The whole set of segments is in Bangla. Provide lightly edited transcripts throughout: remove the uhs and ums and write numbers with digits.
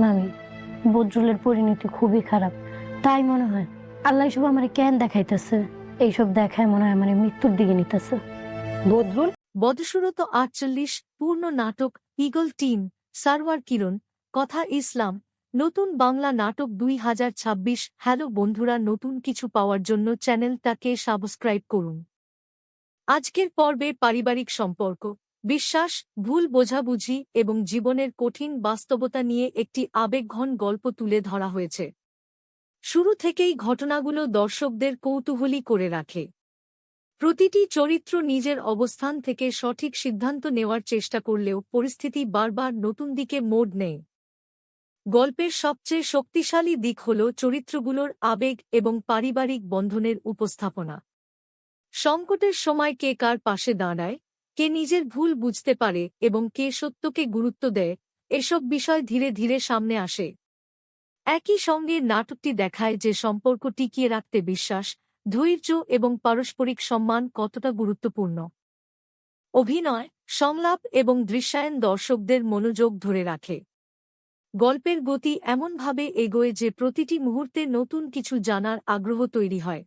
মামি, বদরুলের পরিণতি খুবই খারাপ। তাই মনে হয় আল্লাহ সব আমার কেন দেখাইতেছে। এইসব দেখায় মনে হয় আমার মৃত্যুর দিকে নিতেছে। বদরুল বদসুরত ৪৮ পূর্ণ নাটক ঈগল টিম সারওয়ার কিরণ কথা ইসলাম নতুন বাংলা নাটক ২০২৬। হ্যালো বন্ধুরা, নতুন কিছু পাওয়ার জন্য চ্যানেলটাকে সাবস্ক্রাইব করুন। আজকের পর্বে পারিবারিক সম্পর্ক, বিশ্বাস, ভুল বোঝাবুঝি এবং জীবনের কঠিন বাস্তবতা নিয়ে একটি আবেগঘন গল্প তুলে ধরা হয়েছে। শুরু থেকেই ঘটনাগুলো দর্শকদের কৌতূহলী করে রাখে। প্রতিটি চরিত্র নিজের অবস্থান থেকে সঠিক সিদ্ধান্ত নেওয়ার চেষ্টা করলেও পরিস্থিতি বারবার নতুন দিকে মোড় নেয়। গল্পের সবচেয়ে শক্তিশালী দিক হল চরিত্রগুলোর আবেগ এবং পারিবারিক বন্ধনের উপস্থাপনা। সংকটের সময় কে কার পাশে দাঁড়ায়, কে নিজের ভুল বুঝতে পারে এবং কে সত্যকে গুরুত্ব দেয়, এসব বিষয় ধীরে ধীরে সামনে আসে। একই সঙ্গে নাটকটি দেখায় যে সম্পর্ক টিকিয়ে রাখতে বিশ্বাস, ধৈর্য এবং পারস্পরিক সম্মান কতটা গুরুত্বপূর্ণ। অভিনয়, সংলাপ এবং দৃশ্যায়ন দর্শকদের মনোযোগ ধরে রাখে। গল্পের গতি এমনভাবে এগোয় যে প্রতিটি মুহূর্তে নতুন কিছু জানার আগ্রহ তৈরি হয়।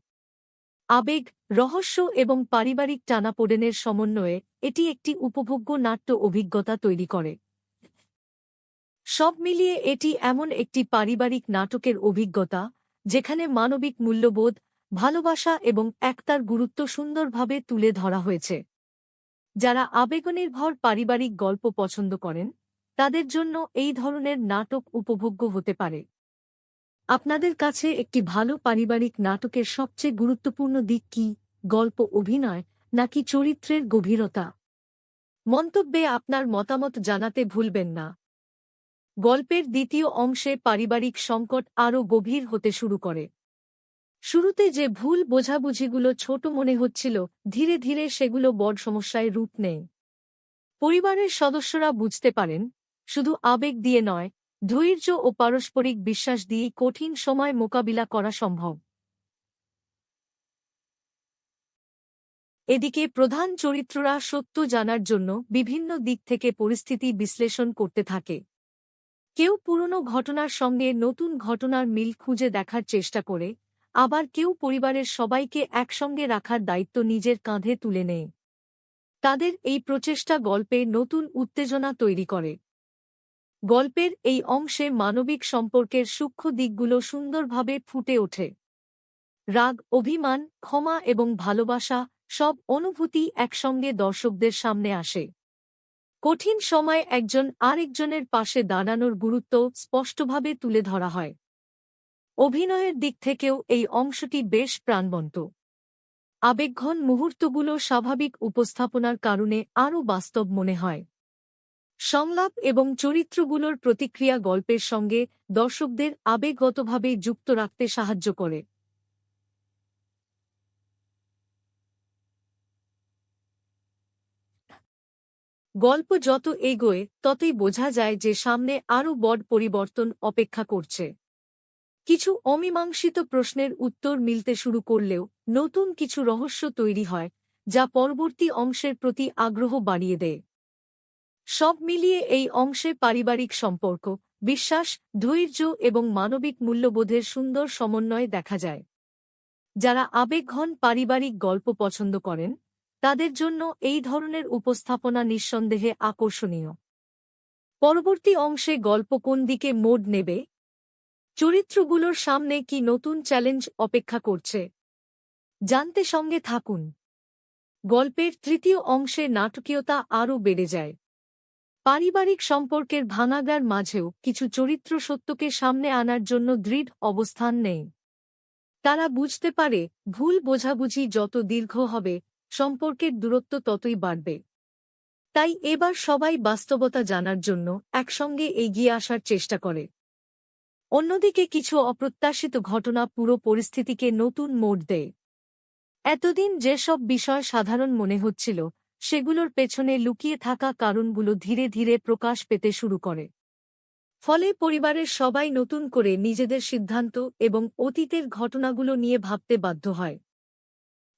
আবেগ, রহস্য এবং পারিবারিক টানাপোড়েনের সমন্বয়ে এটি একটি উপভোগ্য নাট্য অভিজ্ঞতা তৈরি করে। সব মিলিয়ে এটি এমন একটি পারিবারিক নাটকের অভিজ্ঞতা যেখানে মানবিক মূল্যবোধ, ভালোবাসা এবং একতার গুরুত্ব সুন্দরভাবে তুলে ধরা হয়েছে। যারা আবেগনির্ভর পারিবারিক গল্প পছন্দ করেন তাদের জন্য এই ধরনের নাটক উপভোগ্য হতে পারে। আপনাদের কাছে একটি ভালো পারিবারিক নাটকের সবচেয়ে গুরুত্বপূর্ণ দিক কি? গল্প, অভিনয়, নাকি চরিত্রের গভীরতা? মন্তব্যে আপনার মতামত জানাতে ভুলবেন না। গল্পের দ্বিতীয় অংশে পারিবারিক সংকট আরও গভীর হতে শুরু করে। শুরুতে যে ভুল বোঝাবুঝিগুলো ছোট মনে হচ্ছিল, ধীরে ধীরে সেগুলো বড় সমস্যায় রূপ নেয়। পরিবারের সদস্যরা বুঝতে পারেন শুধু আবেগ দিয়ে নয়, ধৈর্য ও পারস্পরিক বিশ্বাস দিয়েই কঠিন সময় মোকাবিলা করা সম্ভব। এদিকে প্রধান চরিত্ররা সত্য জানার জন্য বিভিন্ন দিক থেকে পরিস্থিতি বিশ্লেষণ করতে থাকে। কেউ পুরনো ঘটনার সঙ্গে নতুন ঘটনার মিল খুঁজে দেখার চেষ্টা করে, আবার কেউ পরিবারের সবাইকে একসঙ্গে রাখার দায়িত্ব নিজের কাঁধে তুলে নেয়। তাদের এই প্রচেষ্টা গল্পে নতুন উত্তেজনা তৈরি করে। গল্পের এই অংশে মানবিক সম্পর্কের সূক্ষ্ম দিকগুলো সুন্দরভাবে ফুটে ওঠে। রাগ, অভিমান, ক্ষমা এবং ভালোবাসা সব অনুভূতি একসঙ্গে দর্শকদের সামনে আসে। কঠিন সময় একজন আরেকজনের পাশে দাঁড়ানোর গুরুত্ব স্পষ্টভাবে তুলে ধরা হয়। অভিনয়ের দিক থেকেও এই অংশটি বেশ প্রাণবন্ত। আবেগঘন মুহূর্তগুলো স্বাভাবিক উপস্থাপনার কারণে আরও বাস্তব মনে হয়। সংলাপ এবং চরিত্রগুলোর প্রতিক্রিয়া গল্পের সঙ্গে দর্শকদের আবেগগতভাবে যুক্ত রাখতে সাহায্য করে। গল্প যত এগোয় ততই বোঝা যায় যে সামনে আরও বড় পরিবর্তন অপেক্ষা করছে। কিছু অমীমাংসিত প্রশ্নের উত্তর মিলতে শুরু করলেও নতুন কিছু রহস্য তৈরি হয় যা পরবর্তী অংশের প্রতি আগ্রহ বাড়িয়ে দেয়। সব মিলিয়ে এই অংশে পারিবারিক সম্পর্ক, বিশ্বাস, ধৈর্য এবং মানবিক মূল্যবোধের সুন্দর সমন্বয় দেখা যায়। যারা আবেগঘন পারিবারিক গল্প পছন্দ করেন তাদের জন্য এই ধরনের উপস্থাপনা নিঃসন্দেহে আকর্ষণীয়। পরবর্তী অংশে গল্প কোন দিকে মোড় নেবে, চরিত্রগুলোর সামনে কি নতুন চ্যালেঞ্জ অপেক্ষা করছে, জানতে সঙ্গে থাকুন। গল্পের তৃতীয় অংশে নাটকীয়তা আরও বেড়ে যায়। পারিবারিক সম্পর্কের ভাঙাগার মাঝেও কিছু চরিত্র সত্যকে সামনে আনার জন্য দৃঢ় অবস্থান নেয়। তারা বুঝতে পারে ভুল বোঝাবুঝি যত দীর্ঘ হবে সম্পর্কের দূরত্ব ততই বাড়বে। তাই এবার সবাই বাস্তবতা জানার জন্য একসঙ্গে এগিয়ে আসার চেষ্টা করে। অন্যদিকে কিছু অপ্রত্যাশিত ঘটনা পুরো পরিস্থিতিকে নতুন মোড় দেয়। এতদিন যেসব বিষয় সাধারণ মনে হচ্ছিল সেগুলোর পেছনে লুকিয়ে থাকা কারণগুলো ধীরে ধীরে প্রকাশ পেতে শুরু করে। ফলে পরিবারের সবাই নতুন করে নিজেদের সিদ্ধান্ত এবং অতীতের ঘটনাগুলো নিয়ে ভাবতে বাধ্য হয়।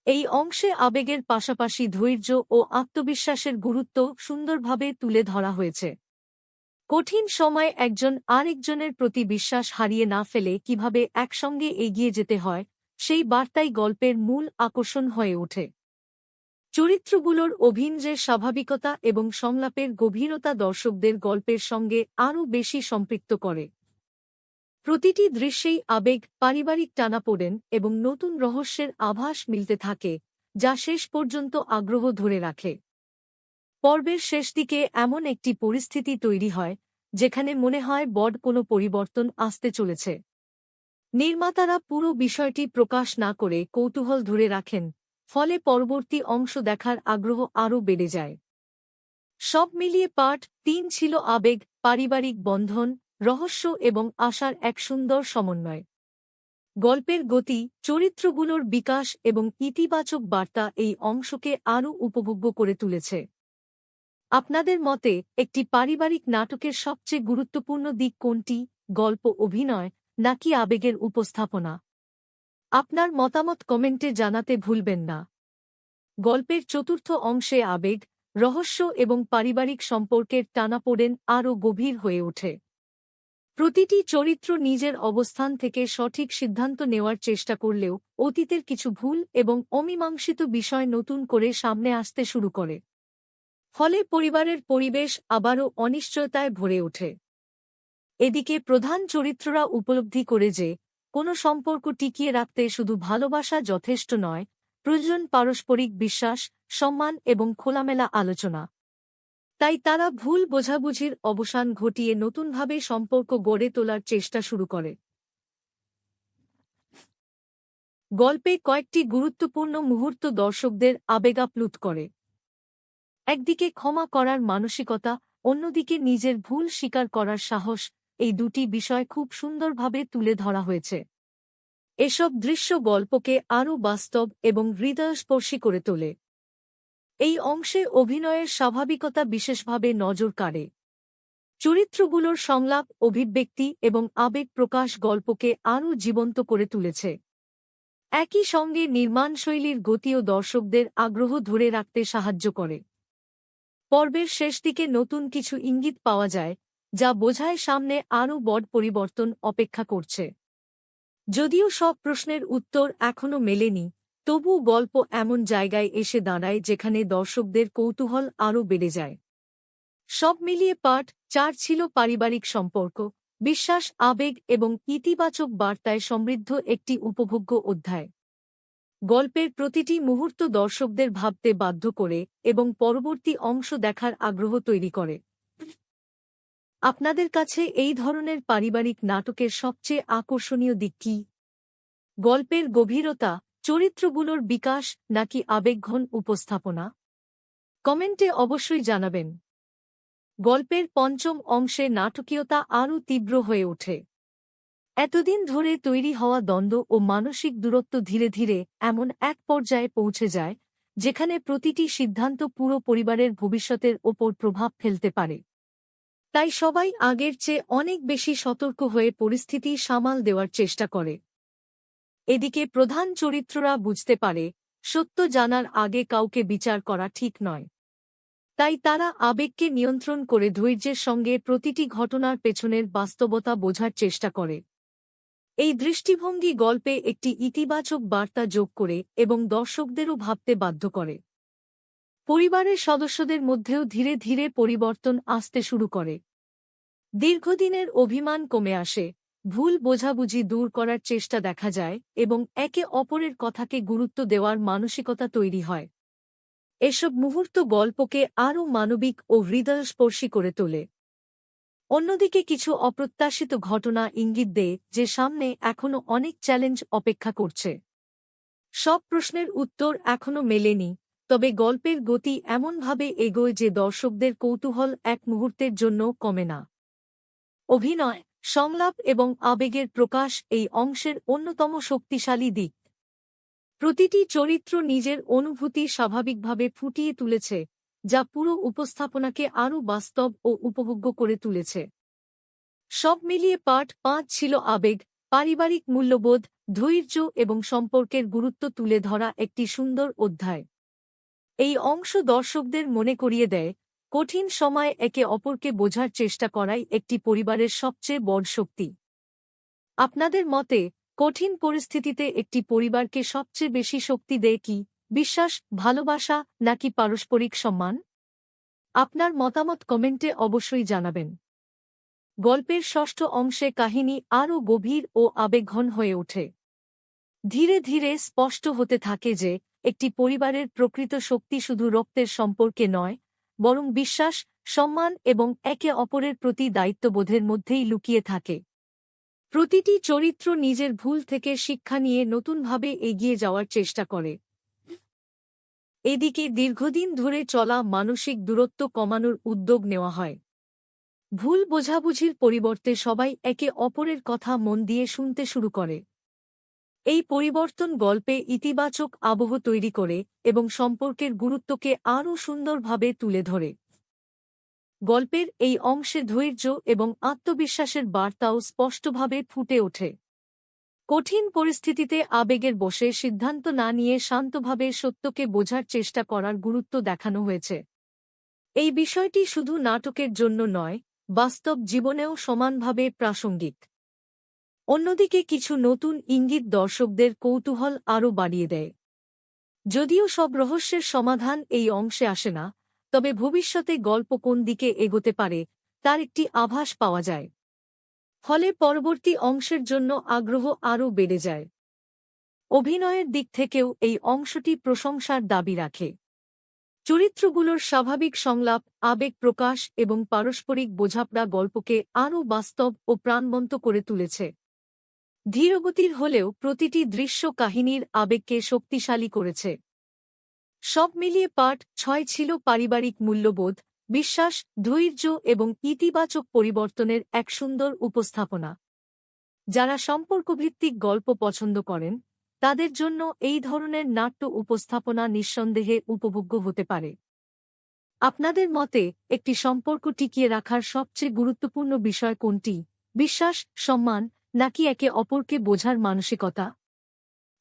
এই অংশে আবেগের পাশাপাশি ধৈর্য ও আত্মবিশ্বাসের গুরুত্ব সুন্দরভাবে তুলে ধরা হয়েছে। কঠিন সময় একজন আরেকজনের প্রতি বিশ্বাস হারিয়ে না ফেলে কিভাবে একসঙ্গে এগিয়ে যেতে হয় সেই বার্তাই গল্পের মূল আকর্ষণ হয়ে ওঠে। চরিত্রগুলোর অভিনয়ের স্বাভাবিকতা এবং সংলাপের গভীরতা দর্শকদের গল্পের সঙ্গে আরও বেশি সম্পৃক্ত করে। প্রতিটি দৃশ্যেই আবেগ, পারিবারিক টানাপোড়েন এবং নতুন রহস্যের আভাস মিলতে থাকে, যা শেষ পর্যন্ত আগ্রহ ধরে রাখে। পর্বের শেষ দিকে এমন একটি পরিস্থিতি তৈরি হয় যেখানে মনে হয় বড় কোনো পরিবর্তন আসতে চলেছে। নির্মাতারা পুরো বিষয়টি প্রকাশ না করে কৌতূহল ধরে রাখেন, ফলে পরবর্তী অংশ দেখার আগ্রহ আরও বেড়ে যায়। সব মিলিয়ে পার্ট ৩ ছিল আবেগ, পারিবারিক বন্ধন, রহস্য এবং আশার এক সুন্দর সমন্বয়। গল্পের গতি, চরিত্রগুলোর বিকাশ এবং ইতিবাচক বার্তা এই অংশকে আরও উপভোগ্য করে তুলেছে। আপনাদের মতে একটি পারিবারিক নাটকের সবচেয়ে গুরুত্বপূর্ণ দিক কোনটি, গল্প, অভিনয় নাকি আবেগের উপস্থাপনা? আপনার মতামত কমেন্টে জানাতে ভুলবেন না। গল্পের চতুর্থ অংশে আবেগ, রহস্য এবং পারিবারিক সম্পর্কের টানাপোড়েন আরও গভীর হয়ে ওঠে। প্রতিটি চরিত্র নিজের অবস্থান থেকে সঠিক সিদ্ধান্ত নেওয়ার চেষ্টা করলেও অতীতের কিছু ভুল এবং অমীমাংসিত বিষয় নতুন করে সামনে আসতে শুরু করে। ফলে পরিবারের পরিবেশ আবারও অনিশ্চয়তায় ভরে ওঠে। এদিকে প্রধান চরিত্ররা উপলব্ধি করে যে কোনো সম্পর্ক টিকিয়ে রাখতে শুধু ভালোবাসা যথেষ্ট নয়, প্রয়োজন পারস্পরিক বিশ্বাস, সম্মান এবং খোলামেলা আলোচনা। তাই তারা ভুল বোঝাবুঝির অবসান ঘটিয়ে নতুনভাবে সম্পর্ক গড়ে তোলার চেষ্টা শুরু করে। গল্পে কয়েকটি গুরুত্বপূর্ণ মুহূর্ত দর্শকদের আবেগাপ্লুত করে। একদিকে ক্ষমা করার মানসিকতা, অন্যদিকে নিজের ভুল স্বীকার করার সাহস, এই দুটি বিষয় খুব সুন্দরভাবে তুলে ধরা হয়েছে। এসব দৃশ্য গল্পকে আরও বাস্তব এবং হৃদয়স্পর্শী করে তোলে। এই অংশে অভিনয়ের স্বাভাবিকতা বিশেষভাবে নজর কাড়ে। চরিত্রগুলোর সংলাপ, অভিব্যক্তি এবং আবেগ প্রকাশ গল্পকে আরও জীবন্ত করে তুলেছে। একই সঙ্গে নির্মাণশৈলীর গতিও দর্শকদের আগ্রহ ধরে রাখতে সাহায্য করে। পর্বের শেষ দিকে নতুন কিছু ইঙ্গিত পাওয়া যায়, যা বোঝায় সামনে আরও বড় পরিবর্তন অপেক্ষা করছে। যদিও সব প্রশ্নের উত্তর এখনও মেলেনি, তবু গল্প এমন জায়গায় এসে দাঁড়ায় যেখানে দর্শকদের কৌতূহল আরও বেড়ে যায়। সব মিলিয়ে পার্ট ৪ ছিল পারিবারিক সম্পর্ক, বিশ্বাস, আবেগ এবং ইতিবাচক বার্তায় সমৃদ্ধ একটি উপভোগ্য অধ্যায়। গল্পের প্রতিটি মুহূর্ত দর্শকদের ভাবতে বাধ্য করে এবং পরবর্তী অংশ দেখার আগ্রহ তৈরি করে। আপনাদের কাছে এই ধরনের পারিবারিক নাটকের সবচেয়ে আকর্ষণীয় দিক কী? গল্পের গভীরতা, চরিত্রগুলোর বিকাশ নাকি আবেগঘন উপস্থাপনা? কমেন্টে অবশ্যই জানাবেন। গল্পের পঞ্চম অংশে নাটকীয়তা আরও তীব্র হয়ে ওঠে। এতদিন ধরে তৈরি হওয়া দ্বন্দ্ব ও মানসিক দূরত্ব ধীরে ধীরে এমন এক পর্যায়ে পৌঁছে যায় যেখানে প্রতিটি সিদ্ধান্ত পুরো পরিবারের ভবিষ্যতের ওপর প্রভাব ফেলতে পারে। তাই সবাই আগের চেয়ে অনেক বেশি সতর্ক হয়ে পরিস্থিতি সামাল দেওয়ার চেষ্টা করে। এদিকে প্রধান চরিত্ররা বুঝতে পারে সত্য জানার আগে কাউকে বিচার করা ঠিক নয়। তাই তারা আবেগকে নিয়ন্ত্রণ করে ধৈর্যের সঙ্গে প্রতিটি ঘটনার পেছনের বাস্তবতা বোঝার চেষ্টা করে। এই দৃষ্টিভঙ্গি গল্পে একটি ইতিবাচক বার্তা যোগ করে এবং দর্শকদেরও ভাবতে বাধ্য করে। পরিবারের সদস্যদের মধ্যেও ধীরে ধীরে পরিবর্তন আসতে শুরু করে। দীর্ঘদিনের অভিমান কমে আসে, ভুল বোঝাবুঝি দূর করার চেষ্টা দেখা যায় এবং একে অপরের কথাকে গুরুত্ব দেওয়ার মানসিকতা তৈরি হয়। এসব মুহূর্ত গল্পকে আরও মানবিক ও হৃদয়স্পর্শী করে তোলে। অন্যদিকে কিছু অপ্রত্যাশিত ঘটনা ইঙ্গিত দেয় যে সামনে এখনও অনেক চ্যালেঞ্জ অপেক্ষা করছে। সব প্রশ্নের উত্তর এখনও মেলেনি, তবে গল্পের গতি এমনভাবে এগোয় যে দর্শকদের কৌতূহল এক মুহূর্তের জন্য কমে না। অভিনয়, সংলাপ এবং আবেগের প্রকাশ এই অংশের অন্যতম শক্তিশালী দিক। প্রতিটি চরিত্র নিজের অনুভূতি স্বাভাবিকভাবে ফুটিয়ে তুলেছে, যা পুরো উপস্থাপনাকে আরও বাস্তব ও উপভোগ্য করে তুলেছে। সব মিলিয়ে পার্ট ৫ ছিল আবেগ, পারিবারিক মূল্যবোধ, ধৈর্য এবং সম্পর্কের গুরুত্ব তুলে ধরা একটি সুন্দর অধ্যায়। এই অংশ দর্শকদের মনে করিয়ে দেয় কঠিন সময়ে একে অপরকে বোঝার চেষ্টা করাই একটি পরিবারের সবচেয়ে বড় শক্তি। আপনাদের মতে কঠিন পরিস্থিতিতে একটি পরিবারকে সবচেয়ে বেশি শক্তি দেয় কি, বিশ্বাস, ভালোবাসা নাকি পারস্পরিক সম্মান? আপনার মতামত কমেন্টে অবশ্যই জানাবেন। গল্পের ষষ্ঠ অংশে কাহিনী আরও গভীর ও আবেগঘন হয়ে ওঠে। ধীরে ধীরে স্পষ্ট হতে থাকে যে একটি পরিবারের প্রকৃত শক্তি শুধু রক্তের সম্পর্কে নয়, বরং বিশ্বাস, সম্মান এবং একে অপরের প্রতি দায়িত্ববোধের মধ্যেই লুকিয়ে থাকে। প্রতিটি চরিত্র নিজের ভুল থেকে শিক্ষা নিয়ে নতুনভাবে এগিয়ে যাওয়ার চেষ্টা করে। এদিকে দীর্ঘদিন ধরে চলা মানসিক দূরত্ব কমানোর উদ্যোগ নেওয়া হয়। ভুল বোঝাবুঝির পরিবর্তে সবাই একে অপরের কথা মন দিয়ে শুনতে শুরু করে। এই পরিবর্তন গল্পে ইতিবাচক আবহ তৈরি করে এবং সম্পর্কের গুরুত্বকে আরও সুন্দরভাবে তুলে ধরে। গল্পের এই অংশে ধৈর্য এবং আত্মবিশ্বাসের বার্তাও স্পষ্টভাবে ফুটে ওঠে। কঠিন পরিস্থিতিতে আবেগের বশে সিদ্ধান্ত না নিয়ে শান্তভাবে সত্যকে বোঝার চেষ্টা করার গুরুত্ব দেখানো হয়েছে। এই বিষয়টি শুধু নাটকের জন্য নয়, বাস্তব জীবনেও সমানভাবে প্রাসঙ্গিক। অন্যদিকে কিছু নতুন ইঙ্গিত দর্শকদের কৌতূহল আরও বাড়িয়ে দেয়। যদিও সব রহস্যের সমাধান এই অংশে আসে না, তবে ভবিষ্যতে গল্প কোন দিকে এগোতে পারে তার একটি আভাস পাওয়া যায়। ফলে পরবর্তী অংশের জন্য আগ্রহ আরও বেড়ে যায়। অভিনয়ের দিক থেকেও এই অংশটি প্রশংসার দাবি রাখে। চরিত্রগুলোর স্বাভাবিক সংলাপ, আবেগ প্রকাশ এবং পারস্পরিক বোঝাপড়া গল্পকে আরও বাস্তব ও প্রাণবন্ত করে তুলেছে। ধীরগতির হলেও প্রতিটি দৃশ্য কাহিনীর আবেগকে শক্তিশালী করেছে। সব মিলিয়ে পার্ট 6 ছিল পারিবারিক মূল্যবোধ, বিশ্বাস, ধৈর্য এবং ইতিবাচক পরিবর্তনের এক সুন্দর উপস্থাপনা। যারা সম্পর্কভিত্তিক গল্প পছন্দ করেন, তাদের জন্য এই ধরনের নাট্য উপস্থাপনা নিঃসন্দেহে উপভোগ্য হতে পারে। আপনাদের মতে একটি সম্পর্ক টিকিয়ে রাখার সবচেয়ে গুরুত্বপূর্ণ বিষয় কোনটি, বিশ্বাস, সম্মান নাকি একে অপরকে বোঝার মানসিকতা?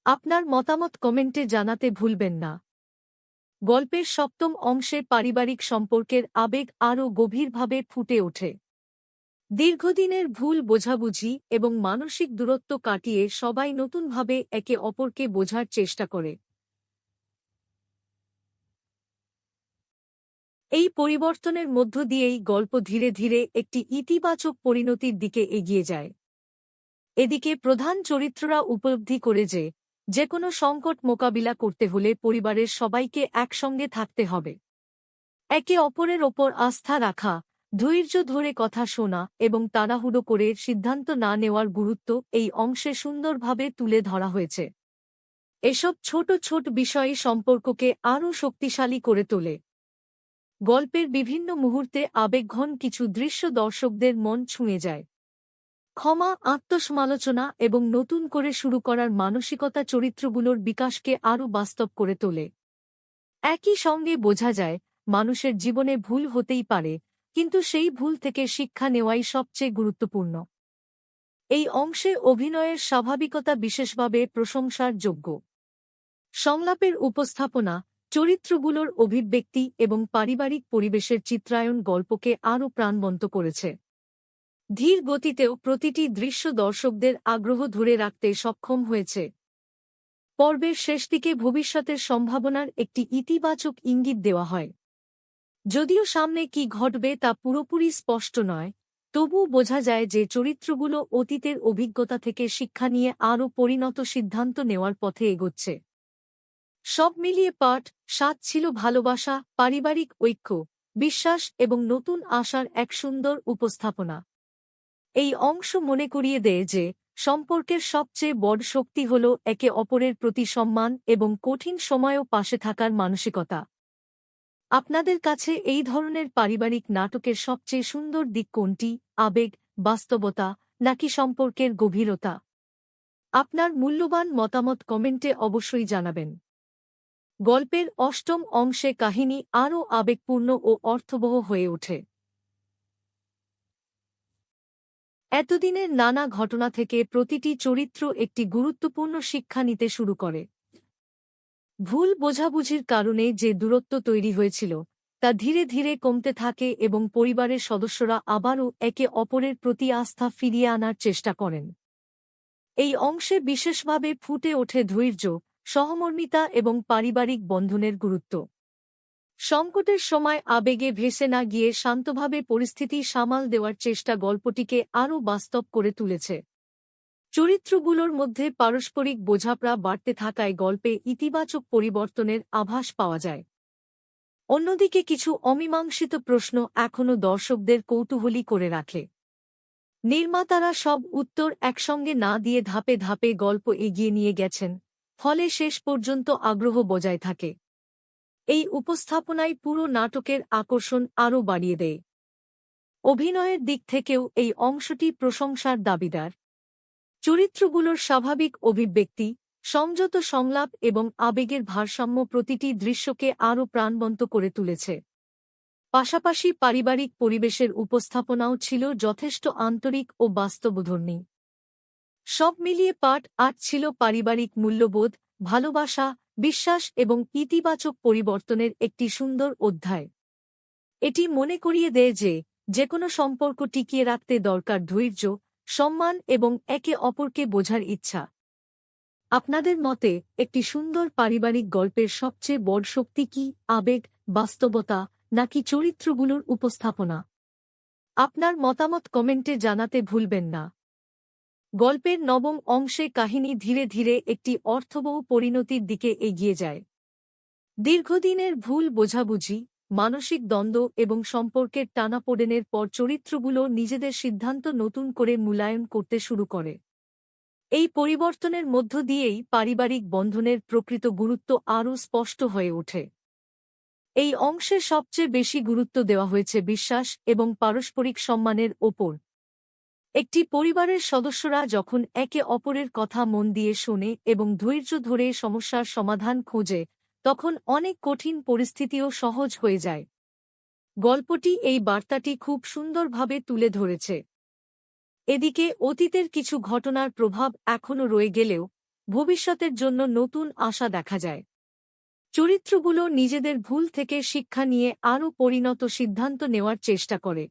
আপনার মতামত কমেন্টে জানাতে ভুলবেন না। গল্পের সপ্তম অংশে পারিবারিক সম্পর্কের আবেগ আরও গভীরভাবে ফুটে ওঠে। দীর্ঘদিনের ভুল বোঝাবুঝি এবং মানসিক দূরত্ব কাটিয়ে সবাই নতুনভাবে একে অপরকে বোঝার চেষ্টা করে। এই পরিবর্তনের মধ্য দিয়েই গল্প ধীরে ধীরে একটি ইতিবাচক পরিণতির দিকে এগিয়ে যায়। এদিকে প্রধান চরিত্ররা উপলব্ধি করে যে কোনো সংকট মোকাবিলা করতে হলে পরিবারের সবাইকে একসঙ্গে থাকতে হবে। একে অপরের ওপর আস্থা রাখা, ধৈর্য ধরে কথা শোনা এবং তাড়াহুড়ো করে সিদ্ধান্ত না নেওয়ার গুরুত্ব এই অংশে সুন্দরভাবে তুলে ধরা হয়েছে। এসব ছোট ছোট বিষয়ই সম্পর্ককে আরও শক্তিশালী করে তোলে। গল্পের বিভিন্ন মুহূর্তে আবেগঘন কিছু দৃশ্য দর্শকদের মন ছুঁয়ে যায়। ক্ষমা, আত্মসমালোচনা এবং নতুন করে শুরু করার মানসিকতা চরিত্রগুলোর বিকাশকে আরও বাস্তব করে তোলে। একই সঙ্গে বোঝা যায়, মানুষের জীবনে ভুল হতেই পারে, কিন্তু সেই ভুল থেকে শিক্ষা নেওয়াই সবচেয়ে গুরুত্বপূর্ণ। এই অংশে অভিনয়ের স্বাভাবিকতা বিশেষভাবে প্রশংসার যোগ্য। সংলাপের উপস্থাপনা, চরিত্রগুলোর অভিব্যক্তি এবং পারিবারিক পরিবেশের চিত্রায়ন গল্পকে আরও প্রাণবন্ত করেছে। ধীর গতিতেও প্রতিটি দৃশ্য দর্শকদের আগ্রহ ধরে রাখতে সক্ষম হয়েছে। পর্বের শেষ দিকে ভবিষ্যতের সম্ভাবনার একটি ইতিবাচক ইঙ্গিত দেওয়া হয়। যদিও সামনে কি ঘটবে তা পুরোপুরি স্পষ্ট নয়, তবুও বোঝা যায় যে চরিত্রগুলো অতীতের অভিজ্ঞতা থেকে শিক্ষা নিয়ে আরও পরিণত সিদ্ধান্ত নেওয়ার পথে এগোচ্ছে। সব মিলিয়ে পার্ট 7 ছিল ভালোবাসা, পারিবারিক ঐক্য, বিশ্বাস এবং নতুন আশার এক সুন্দর উপস্থাপনা। এই অংশ মনে করিয়ে দেয় যে সম্পর্কের সবচেয়ে বড় শক্তি হল একে অপরের প্রতি সম্মান এবং কঠিন সময়েও পাশে থাকার মানসিকতা। আপনাদের কাছে এই ধরনের পারিবারিক নাটকের সবচেয়ে সুন্দর দিক কোনটি, আবেগ, বাস্তবতা নাকি সম্পর্কের গভীরতা? আপনার মূল্যবান মতামত কমেন্টে অবশ্যই জানাবেন। গল্পের অষ্টম অংশে কাহিনী আরও আবেগপূর্ণ ও অর্থবহ হয়ে ওঠে। এতদিনের নানা ঘটনা থেকে প্রতিটি চরিত্র একটি গুরুত্বপূর্ণ শিক্ষা নিতে শুরু করে। ভুল বোঝাবুঝির কারণে যে দূরত্ব তৈরি হয়েছিল, তা ধীরে ধীরে কমতে থাকে এবং পরিবারের সদস্যরা আবারও একে অপরের প্রতি আস্থা ফিরিয়ে আনার চেষ্টা করেন। এই অংশে বিশেষভাবে ফুটে ওঠে ধৈর্য, সহমর্মিতা এবং পারিবারিক বন্ধনের গুরুত্ব। সংকটের সময় আবেগে ভেসে না গিয়ে শান্তভাবে পরিস্থিতি সামাল দেওয়ার চেষ্টা গল্পটিকে আরও বাস্তব করে তুলেছে। চরিত্রগুলোর মধ্যে পারস্পরিক বোঝাপড়া বাড়তে থাকায় গল্পে ইতিবাচক পরিবর্তনের আভাস পাওয়া যায়। অন্যদিকে কিছু অমীমাংসিত প্রশ্ন এখনও দর্শকদের কৌতূহলী করে রাখে। নির্মাতারা সব উত্তর একসঙ্গে না দিয়ে ধাপে ধাপে গল্প এগিয়ে নিয়ে গেছেন, ফলে শেষ পর্যন্ত আগ্রহ বজায় থাকে। এই উপস্থাপনায় পুরো নাটকের আকর্ষণ আরও বাড়িয়ে দেয়। অভিনয়ের দিক থেকেও এই অংশটি প্রশংসার দাবিদার। চরিত্রগুলোর স্বাভাবিক অভিব্যক্তি, সংযত সংলাপ এবং আবেগের ভারসাম্য প্রতিটি দৃশ্যকে আরও প্রাণবন্ত করে তুলেছে। পাশাপাশি পারিবারিক পরিবেশের উপস্থাপনাও ছিল যথেষ্ট আন্তরিক ও বাস্তবধর্মী। সব মিলিয়ে পার্ট ৮ ছিল পারিবারিক মূল্যবোধ, ভালোবাসা, বিশ্বাস এবং ইতিবাচক পরিবর্তনের একটি সুন্দর অধ্যায়। এটি মনে করিয়ে দেয় যে যেকোনো সম্পর্ক টিকিয়ে রাখতে দরকার ধৈর্য, সম্মান এবং একে অপরকে বোঝার ইচ্ছা। আপনাদের মতে একটি সুন্দর পারিবারিক গল্পের সবচেয়ে বড় শক্তি কি, আবেগ, বাস্তবতা, নাকি চরিত্রগুলোর উপস্থাপনা? আপনার মতামত কমেন্টে জানাতে ভুলবেন না। গল্পের নবম অংশে কাহিনী ধীরে ধীরে একটি অর্থবহ পরিণতির দিকে এগিয়ে যায়। দীর্ঘদিনের ভুল বোঝাবুঝি, মানসিক দ্বন্দ্ব এবং সম্পর্কের টানাপোড়েনের পর চরিত্রগুলো নিজেদের সিদ্ধান্ত নতুন করে মূল্যায়ন করতে শুরু করে। এই পরিবর্তনের মধ্য দিয়েই পারিবারিক বন্ধনের প্রকৃত গুরুত্ব আরও স্পষ্ট হয়ে ওঠে। এই অংশে সবচেয়ে বেশি গুরুত্ব দেওয়া হয়েছে বিশ্বাস এবং পারস্পরিক সম্মানের ওপর। একটি পরিবারের সদস্যরা যখন একে অপরের কথা মন দিয়ে শোনে এবং ধৈর্য ধরে সমস্যার সমাধান খোঁজে, তখন অনেক কঠিন পরিস্থিতিও সহজ হয়ে যায়। গল্পটি এই বার্তাটি খুব সুন্দরভাবে তুলে ধরেছে। এদিকে অতীতের কিছু ঘটনার প্রভাব এখনও রয়ে গেলেও ভবিষ্যতের জন্য নতুন আশা দেখা যায়। চরিত্রগুলো নিজেদের ভুল থেকে শিক্ষা নিয়ে আরও পরিণত সিদ্ধান্ত নেওয়ার চেষ্টা করে।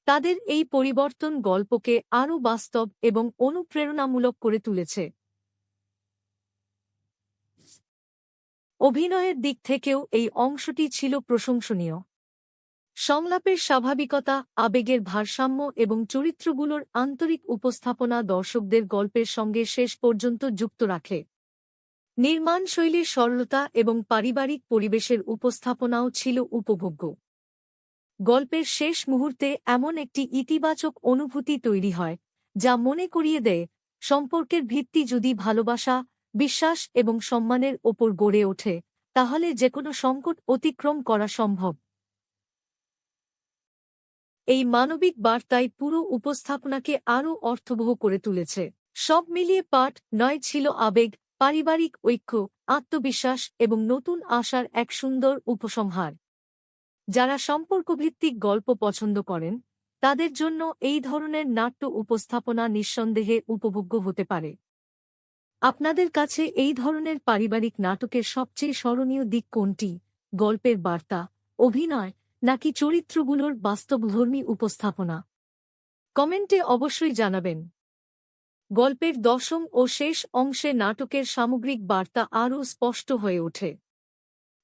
তাদের এই পরিবর্তন গল্পকে আরও বাস্তব এবং অনুপ্রেরণামূলক করে তুলেছে। অভিনয়ের দিক থেকেও এই অংশটি ছিল প্রশংসনীয়। সংলাপের স্বাভাবিকতা, আবেগের ভারসাম্য এবং চরিত্রগুলোর আন্তরিক উপস্থাপনা দর্শকদের গল্পের সঙ্গে শেষ পর্যন্ত যুক্ত রাখে। নির্মাণশৈলীর সরলতা এবং পারিবারিক পরিবেশের উপস্থাপনাও ছিল উপভোগ্য। গল্পের শেষ মুহূর্তে এমন একটি ইতিবাচক অনুভূতি তৈরি হয়, যা মনে করিয়ে দেয় সম্পর্কের ভিত্তি যদি ভালোবাসা, বিশ্বাস এবং সম্মানের ওপর গড়ে ওঠে, তাহলে যেকোনো সংকট অতিক্রম করা সম্ভব। এই মানবিক বার্তায় পুরো উপস্থাপনাকে আরও অর্থবহ করে তুলেছে। সব মিলিয়ে পার্ট ৯ ছিল আবেগ, পারিবারিক ঐক্য, আত্মবিশ্বাস এবং নতুন আশার এক সুন্দর উপসংহার। যারা সম্পর্কভিত্তিক গল্প পছন্দ করেন, তাদের জন্য এই ধরনের নাট্য উপস্থাপনা নিঃসন্দেহে উপভোগ্য হতে পারে। আপনাদের কাছে এই ধরনের পারিবারিক নাটকের সবচেয়ে স্মরণীয় দিক কোনটি? গল্পের বার্তা, অভিনয়, নাকি চরিত্রগুলোর বাস্তবধর্মী উপস্থাপনা? কমেন্টে অবশ্যই জানাবেন। গল্পের দশম ও শেষ অংশে নাটকের সামগ্রিক বার্তা আরও স্পষ্ট হয়ে ওঠে।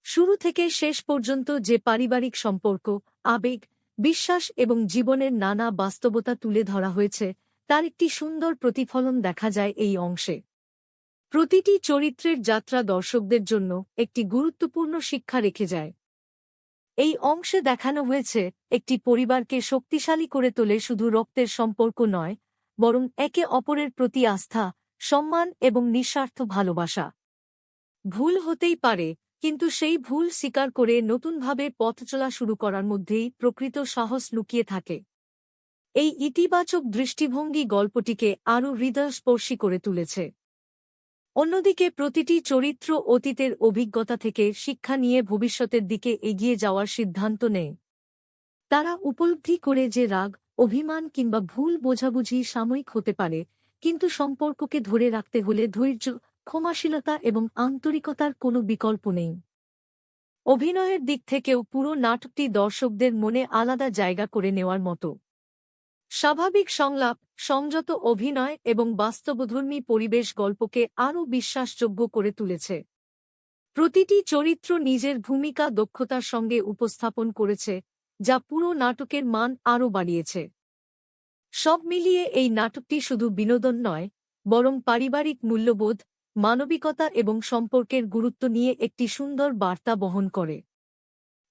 শুরু থেকে শেষ পর্যন্ত যে পারিবারিক সম্পর্ক, আবেগ, বিশ্বাস এবং জীবনের নানা বাস্তবতা তুলে ধরা হয়েছে, তার একটি সুন্দর প্রতিফলন দেখা যায় এই অংশে। প্রতিটি চরিত্রের যাত্রা দর্শকদের জন্য একটি গুরুত্বপূর্ণ শিক্ষা রেখে যায়। এই অংশে দেখানো হয়েছে একটি পরিবারকে শক্তিশালী করে তোলে শুধু রক্তের সম্পর্ক নয়, বরং একে অপরের প্রতি আস্থা, সম্মান এবং নিঃস্বার্থ ভালোবাসা। ভুল হতেই পারে, কিন্তু সেই ভুল স্বীকার করে নতুনভাবে পথ চলা শুরু করার মধ্যেই প্রকৃত সাহস লুকিয়ে থাকে। এই ইতিবাচক দৃষ্টিভঙ্গি গল্পটিকে আরও হৃদয়স্পর্শী করে তুলেছে। অন্যদিকে প্রতিটি চরিত্র অতীতের অভিজ্ঞতা থেকে শিক্ষা নিয়ে ভবিষ্যতের দিকে এগিয়ে যাওয়ার সিদ্ধান্ত নেয়। তারা উপলব্ধি করে যে রাগ, অভিমান কিংবা ভুল বোঝাবুঝি সাময়িক হতে পারে, কিন্তু সম্পর্ককে ধরে রাখতে হলে ধৈর্য, ক্ষমাশীলতা এবং আন্তরিকতার কোনো বিকল্প নেই। অভিনয়ের দিক থেকেও পুরো নাটকটি দর্শকদের মনে আলাদা জায়গা করে নেওয়ার মতো। স্বাভাবিক সংলাপ, সংযত অভিনয় এবং বাস্তবধর্মী পরিবেশ গল্পকে আরও বিশ্বাসযোগ্য করে তুলেছে। প্রতিটি চরিত্র নিজের ভূমিকা দক্ষতার সঙ্গে উপস্থাপন করেছে, যা পুরো নাটকের মান আরও বাড়িয়েছে। সব মিলিয়ে এই নাটকটি শুধু বিনোদন নয়, বরং পারিবারিক মূল্যবোধ, মানবিকতা এবং সম্পর্কের গুরুত্ব নিয়ে একটি সুন্দর বার্তা বহন করে।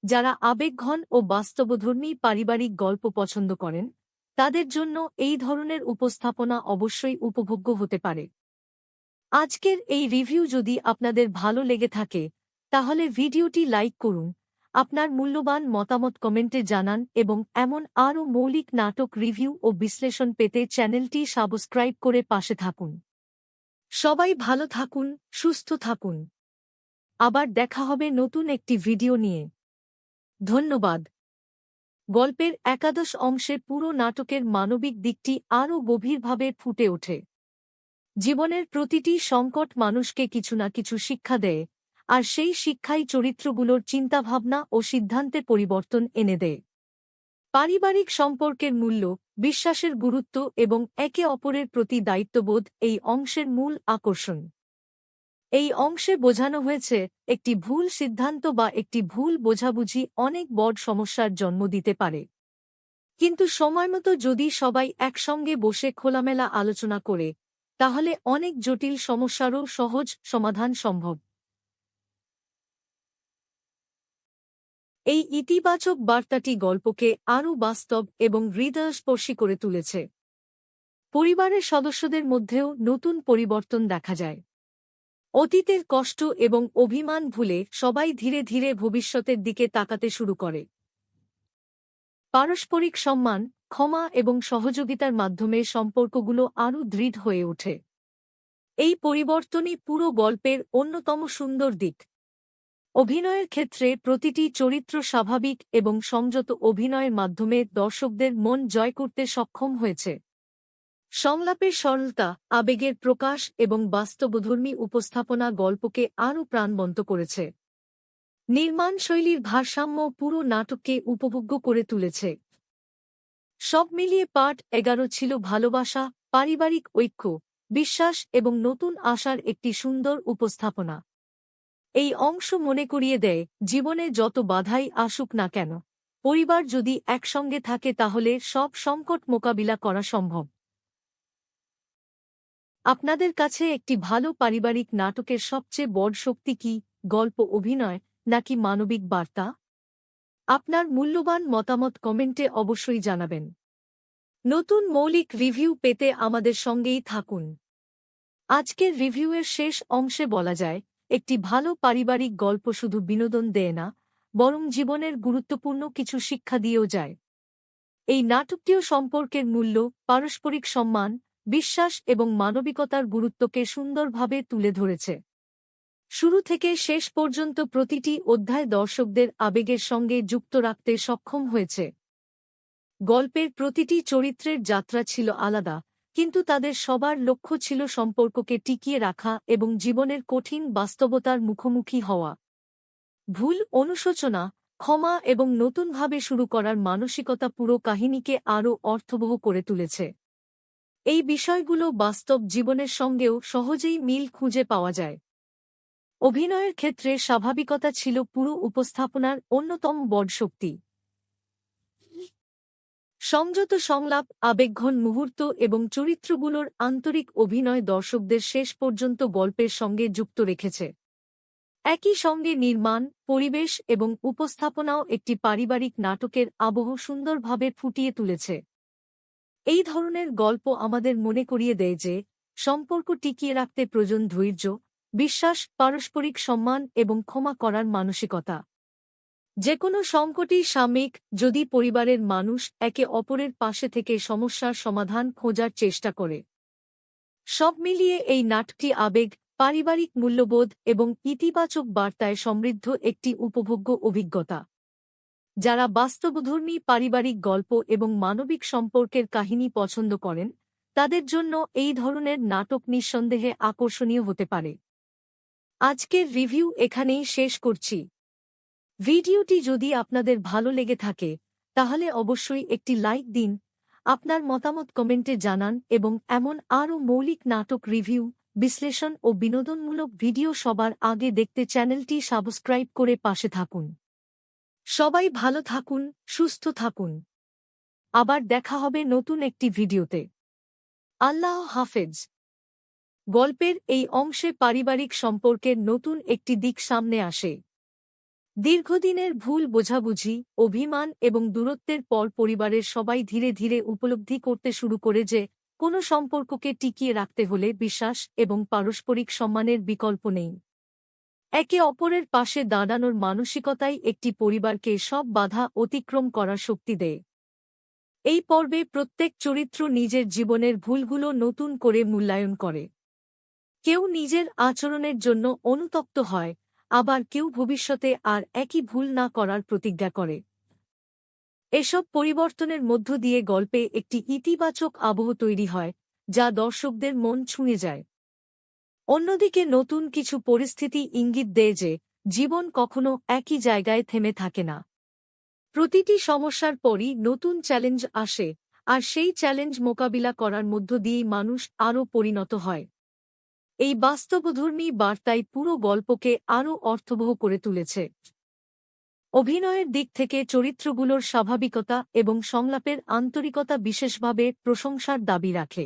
যারা আবেগঘন ও বাস্তবধর্মী পারিবারিক গল্প পছন্দ করেন, তাদের জন্য এই ধরনের উপস্থাপনা অবশ্যই উপভোগ্য হতে পারে। আজকের এই রিভিউ যদি আপনাদের ভালো লেগে থাকে, তাহলে ভিডিওটি লাইক করুন, আপনার মূল্যবান মতামত কমেন্টে জানান এবং এমন আরও মৌলিক নাটক রিভিউ ও বিশ্লেষণ পেতে চ্যানেলটি সাবস্ক্রাইব করে পাশে থাকুন। সবাই ভালো থাকুন, সুস্থ থাকুন। আবার দেখা হবে নতুন একটি ভিডিও নিয়ে। ধন্যবাদ। গল্পের একাদশ অংশে পুরো নাটকের মানবিক দিকটি আরও গভীরভাবে ফুটে ওঠে। জীবনের প্রতিটি সংকট মানুষকে কিছু না কিছু শিক্ষা দেয়, আর সেই শিক্ষাই চরিত্রগুলোর চিন্তাভাবনা ও সিদ্ধান্তে পরিবর্তন এনে দেয়। পারিবারিক সম্পর্কের মূল্য, বিশ্বাসের গুরুত্ব এবং একে অপরের প্রতি দায়িত্ববোধ এই অংশের মূল আকর্ষণ। এই অংশে বোঝানো হয়েছে, একটি ভুল সিদ্ধান্ত বা একটি ভুল বোঝাবুঝি অনেক বড় সমস্যার জন্ম দিতে পারে। কিন্তু সময়মতো যদি সবাই একসঙ্গে বসে খোলামেলা আলোচনা করে, তাহলে অনেক জটিল সমস্যারও সহজ সমাধান সম্ভব। এই ইতিবাচক বার্তাটি গল্পকে আরও বাস্তব এবং হৃদয়স্পর্শী করে তুলেছে। পরিবারের সদস্যদের মধ্যেও নতুন পরিবর্তন দেখা যায়। অতীতের কষ্ট এবং অভিমান ভুলে সবাই ধীরে ধীরে ভবিষ্যতের দিকে তাকাতে শুরু করে। পারস্পরিক সম্মান, ক্ষমা এবং সহযোগিতার মাধ্যমে সম্পর্কগুলো আরও দৃঢ় হয়ে ওঠে। এই পরিবর্তনই পুরো গল্পের অন্যতম সুন্দর দিক। অভিনয়ের ক্ষেত্রে প্রতিটি চরিত্র স্বাভাবিক এবং সংযত অভিনয়ের মাধ্যমে দর্শকদের মন জয় করতে সক্ষম হয়েছে। সংলাপের সরলতা, আবেগের প্রকাশ এবং বাস্তবধর্মী উপস্থাপনা গল্পকে আরও প্রাণবন্ত করেছে। নির্মাণশৈলীর ভারসাম্য পুরো নাটককে উপভোগ্য করে তুলেছে। সব মিলিয়ে পার্ট 11 ছিল ভালোবাসা, পারিবারিক ঐক্য, বিশ্বাস এবং নতুন আশার একটি সুন্দর উপস্থাপনা। এই অংশ মনে করিয়ে দেয়, জীবনে যত বাধাই আসুক না কেন, পরিবার যদি একসঙ্গে থাকে তাহলে সব সংকট মোকাবিলা করা সম্ভব। আপনাদের কাছে একটি ভালো পারিবারিক নাটকের সবচেয়ে বড় শক্তি কি, গল্প, অভিনয়, নাকি মানবিক বার্তা? আপনার মূল্যবান মতামত কমেন্টে অবশ্যই জানাবেন। নতুন মৌলিক রিভিউ পেতে আমাদের সঙ্গেই থাকুন। আজকের রিভিউয়ের শেষ অংশে বলা যায়, একটি ভালো পারিবারিক গল্প শুধু বিনোদন দেয় না, বরং জীবনের গুরুত্বপূর্ণ কিছু শিক্ষা দিয়েও যায়। এই নাটকটিও সম্পর্কের মূল্য, পারস্পরিক সম্মান, বিশ্বাস এবং মানবিকতার গুরুত্বকে সুন্দরভাবে তুলে ধরেছে। শুরু থেকে শেষ পর্যন্ত প্রতিটি অধ্যায় দর্শকদের আবেগের সঙ্গে যুক্ত রাখতে সক্ষম হয়েছে। গল্পের প্রতিটি চরিত্রের যাত্রা ছিল আলাদা, কিন্তু তাদের সবার লক্ষ্য ছিল সম্পর্ককে টিকিয়ে রাখা এবং জীবনের কঠিন বাস্তবতার মুখোমুখি হওয়া। ভুল অনুশোচনা, ক্ষমা এবং নতুনভাবে শুরু করার মানসিকতা পুরো কাহিনীকে আরও অর্থবহ করে তুলেছে। এই বিষয়গুলো বাস্তব জীবনের সঙ্গেও সহজেই মিল খুঁজে পাওয়া যায়। অভিনয়ের ক্ষেত্রে স্বাভাবিকতা ছিল পুরো উপস্থাপনার অন্যতম বড় শক্তি। সংযত সংলাপ, আবেগঘন মুহূর্ত এবং চরিত্রগুলোর আন্তরিক অভিনয় দর্শকদের শেষ পর্যন্ত গল্পের সঙ্গে যুক্ত রেখেছে। একই সঙ্গে নির্মাণ, পরিবেশ এবং উপস্থাপনাও একটি পারিবারিক নাটকের আবহ সুন্দরভাবে ফুটিয়ে তুলেছে। এই ধরনের গল্প আমাদের মনে করিয়ে দেয় যে, সম্পর্ক টিকিয়ে রাখতে প্রয়োজন ধৈর্য, বিশ্বাস, পারস্পরিক সম্মান এবং ক্ষমা করার মানসিকতা। যেকোনো সংকটই সাময়িক, যদি পরিবারের মানুষ একে অপরের পাশে থেকে সমস্যার সমাধান খোঁজার চেষ্টা করে। সব মিলিয়ে এই নাটকটি আবেগ, পারিবারিক মূল্যবোধ এবং ইতিবাচক বার্তায় সমৃদ্ধ একটি উপভোগ্য অভিজ্ঞতা। যারা বাস্তবধর্মী পারিবারিক গল্প এবং মানবিক সম্পর্কের কাহিনী পছন্দ করেন, তাদের জন্য এই ধরনের নাটক নিঃসন্দেহে আকর্ষণীয় হতে পারে। আজকের রিভিউ এখানেই শেষ করছি। ভিডিওটি যদি আপনাদের ভালো লেগে থাকে তাহলে অবশ্যই একটি লাইক দিন, আপনার মতামত কমেন্টে জানান এবং এমন আরও মৌলিক নাটক রিভিউ, বিশ্লেষণ ও বিনোদনমূলক ভিডিও সবার আগে দেখতে চ্যানেলটি সাবস্ক্রাইব করে পাশে থাকুন। সবাই ভালো থাকুন, সুস্থ থাকুন। আবার দেখা হবে নতুন একটি ভিডিওতে। আল্লাহ হাফেজ। গল্পের এই অংশে পারিবারিক সম্পর্কের নতুন একটি দিক সামনে আসে। দীর্ঘদিনের ভুল বোঝাবুঝি, অভিমান এবং দূরত্বের পর পরিবারের সবাই ধীরে ধীরে উপলব্ধি করতে শুরু করে যে কোনো সম্পর্ককে টিকিয়ে রাখতে হলে বিশ্বাস এবং পারস্পরিক সম্মানের বিকল্প নেই। একে অপরের পাশে দাঁড়ানোর মানসিকতাই একটি পরিবারকে সব বাধা অতিক্রম করার শক্তি দেয়। এই পর্বে প্রত্যেক চরিত্র নিজের জীবনের ভুলগুলো নতুন করে মূল্যায়ন করে। কেউ নিজের আচরণের জন্য অনুতপ্ত হয়, আবার কেউ ভবিষ্যতে আর একই ভুল না করার প্রতিজ্ঞা করে। এসব পরিবর্তনের মধ্য দিয়ে গল্পে একটি ইতিবাচক আবহ তৈরি হয়, যা দর্শকদের মন ছুঁয়ে যায়। অন্যদিকে নতুন কিছু পরিস্থিতি ইঙ্গিত দেয় যে জীবন কখনো একই জায়গায় থেমে থাকে না। প্রতিটি সমস্যার পরই নতুন চ্যালেঞ্জ আসে, আর সেই চ্যালেঞ্জ মোকাবিলা করার মধ্য দিয়েই মানুষ আরও পরিণত হয়। এই বাস্তবধর্মী বার্তায় পুরো গল্পকে আরও অর্থবহ করে তুলেছে। অভিনয়ের দিক থেকে চরিত্রগুলোর স্বাভাবিকতা এবং সংলাপের আন্তরিকতা বিশেষভাবে প্রশংসার দাবি রাখে।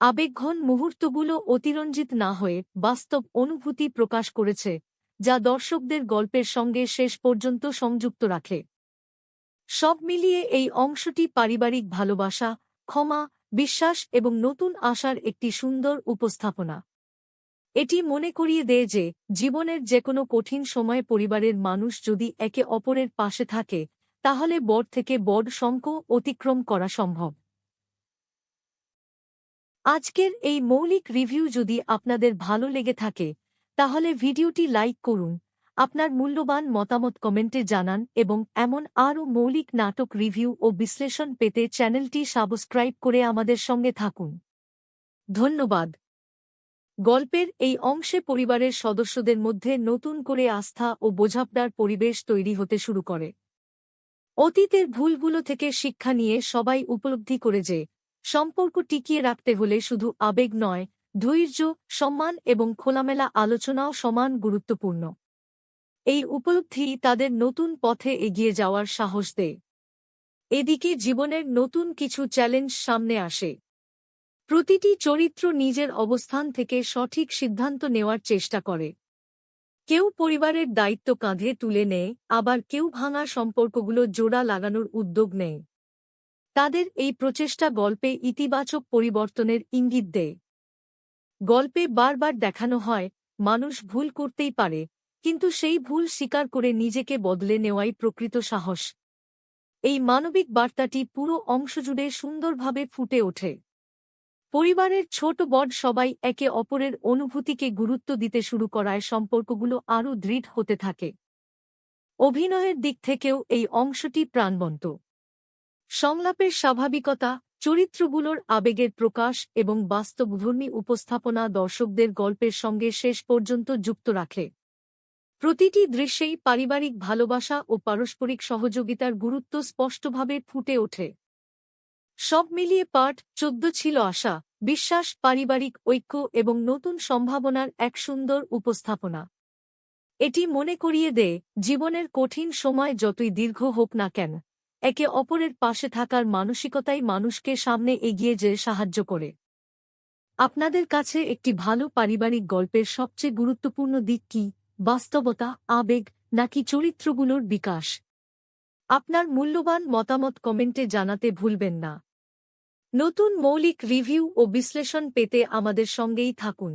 আবেগঘন মুহূর্তগুলো অতিরঞ্জিত না হয়ে বাস্তব অনুভূতি প্রকাশ করেছে, যা দর্শকদের গল্পের সঙ্গে শেষ পর্যন্ত সংযুক্ত রাখে। সব মিলিয়ে এই অংশটি পারিবারিক ভালোবাসা, ক্ষমা, বিশ্বাস এবং নতুন আশার একটি সুন্দর উপস্থাপনা। এটি মনে করিয়ে দেয় যে জীবনের যেকোনো কঠিন সময়ে পরিবারের মানুষ যদি একে অপরের পাশে থাকে তাহলে বড় থেকে বড় সংকট অতিক্রম করা সম্ভব। আজকের এই মৌলিক রিভিউ যদি আপনাদের ভালো লেগে থাকে তাহলে ভিডিওটি লাইক করুন, আপনার মূল্যবান মতামত কমেন্টে জানান এবং এমন আরও মৌলিক নাটক রিভিউ ও বিশ্লেষণ পেতে চ্যানেলটি সাবস্ক্রাইব করে আমাদের সঙ্গে থাকুন। ধন্যবাদ। গল্পের এই অংশে পরিবারের সদস্যদের মধ্যে নতুন করে আস্থা ও বোঝাপড়ার পরিবেশ তৈরি হতে শুরু করে। অতীতের ভুলগুলো থেকে শিক্ষা নিয়ে সবাই উপলব্ধি করে যে সম্পর্ক টিকিয়ে রাখতে হলে শুধু আবেগ নয়, ধৈর্য, সম্মান এবং খোলামেলা আলোচনাও সমান গুরুত্বপূর্ণ। এই উপলব্ধি তাদের নতুন পথে এগিয়ে যাওয়ার সাহস দেয়। এদিকে জীবনের নতুন কিছু চ্যালেঞ্জ সামনে আসে। প্রতিটি চরিত্র নিজের অবস্থান থেকে সঠিক সিদ্ধান্ত নেওয়ার চেষ্টা করে। কেউ পরিবারের দায়িত্ব কাঁধে তুলে নেয়, আবার কেউ ভাঙা সম্পর্কগুলো জোড়া লাগানোর উদ্যোগ নেয়। তাদের এই প্রচেষ্টা গল্পে ইতিবাচক পরিবর্তনের ইঙ্গিত দেয়। গল্পে বারবার দেখানো হয় মানুষ ভুল করতেই পারে, কিন্তু সেই ভুল স্বীকার করে নিজেকে বদলে নেওয়াই প্রকৃত সাহস। এই মানবিক বার্তাটি পুরো অংশ জুড়ে সুন্দরভাবে ফুটে ওঠে। পরিবারের ছোট বড় সবাই একে অপরের অনুভূতিকে গুরুত্ব দিতে শুরু করায় সম্পর্কগুলো আরও দৃঢ় হতে থাকে। অভিনয়ের দিক থেকেও এই অংশটি প্রাণবন্ত। সংলাপের স্বাভাবিকতা, চরিত্রগুলোর আবেগের প্রকাশ এবং বাস্তবধর্মী উপস্থাপনা দর্শকদের গল্পের সঙ্গে শেষ পর্যন্ত যুক্ত রাখে। প্রতিটি দৃশ্যেই পারিবারিক ভালোবাসা ও পারস্পরিক সহযোগিতার গুরুত্ব স্পষ্টভাবে ফুটে ওঠে। সব মিলিয়ে পার্ট 14 ছিল আশা, বিশ্বাস, পারিবারিক ঐক্য এবং নতুন সম্ভাবনার এক সুন্দর উপস্থাপনা। এটি মনে করিয়ে দেয় জীবনের কঠিন সময় যতই দীর্ঘ হোক না কেন, একে অপরের পাশে থাকার মানসিকতাই মানুষকে সামনে এগিয়ে যেতে সাহায্য করে। আপনাদের কাছে একটি ভালো পারিবারিক গল্পের সবচেয়ে গুরুত্বপূর্ণ দিক কি? বাস্তবতা, আবেগ, নাকি চরিত্রগুলোর বিকাশ? আপনার মূল্যবান মতামত কমেন্টে জানাতে ভুলবেন না। নতুন মৌলিক রিভিউ ও বিশ্লেষণ পেতে আমাদের সঙ্গেই থাকুন।